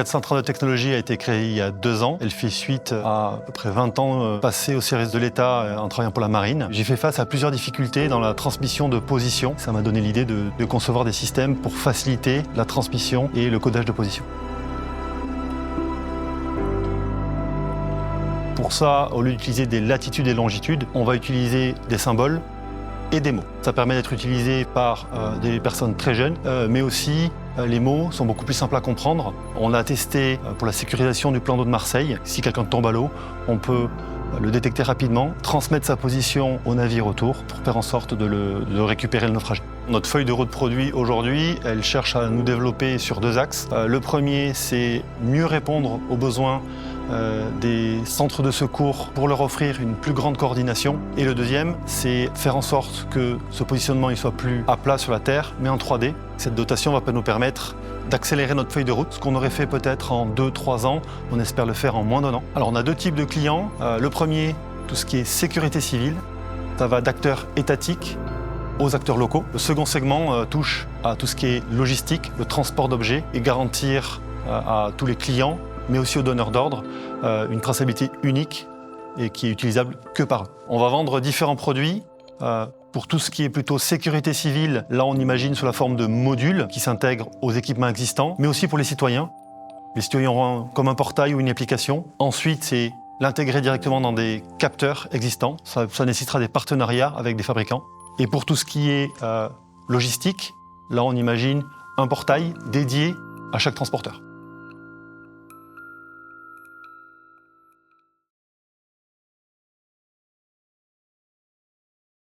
430 de technologie a été créée il y a 2 ans. Elle fait suite à peu près 20 ans passés au service de l'État en travaillant pour la marine. J'ai fait face à plusieurs difficultés dans la transmission de position. Ça m'a donné l'idée de concevoir des systèmes pour faciliter la transmission et le codage de position. Pour ça, au lieu d'utiliser des latitudes et longitudes, on va utiliser des symboles et des mots. Ça permet d'être utilisé par des personnes très jeunes, mais aussi les mots sont beaucoup plus simples à comprendre. On l'a testé pour la sécurisation du plan d'eau de Marseille. Si quelqu'un tombe à l'eau, on peut le détecter rapidement, transmettre sa position au navire autour pour faire en sorte de récupérer le naufragé. Notre feuille de route produit aujourd'hui, elle cherche à nous développer sur 2 axes. Le premier, c'est mieux répondre aux besoins des centres de secours pour leur offrir une plus grande coordination. Et le deuxième, c'est faire en sorte que ce positionnement ne soit plus à plat sur la terre, mais en 3D. Cette dotation va nous permettre d'accélérer notre feuille de route. Ce qu'on aurait fait peut-être en 2-3 ans, on espère le faire en moins d'1 an. Alors on a 2 types de clients. Le premier, tout ce qui est sécurité civile. Ça va d'acteurs étatiques aux acteurs locaux. Le second segment touche à tout ce qui est logistique, le transport d'objets et garantir à tous les clients, mais aussi aux donneurs d'ordre, une traçabilité unique et qui est utilisable que par eux. On va vendre différents produits. Pour tout ce qui est plutôt sécurité civile, là on imagine sous la forme de modules qui s'intègrent aux équipements existants, mais aussi pour les citoyens. Les citoyens auront comme un portail ou une application. Ensuite, c'est l'intégrer directement dans des capteurs existants. Ça nécessitera des partenariats avec des fabricants. Et pour tout ce qui est logistique, là on imagine un portail dédié à chaque transporteur.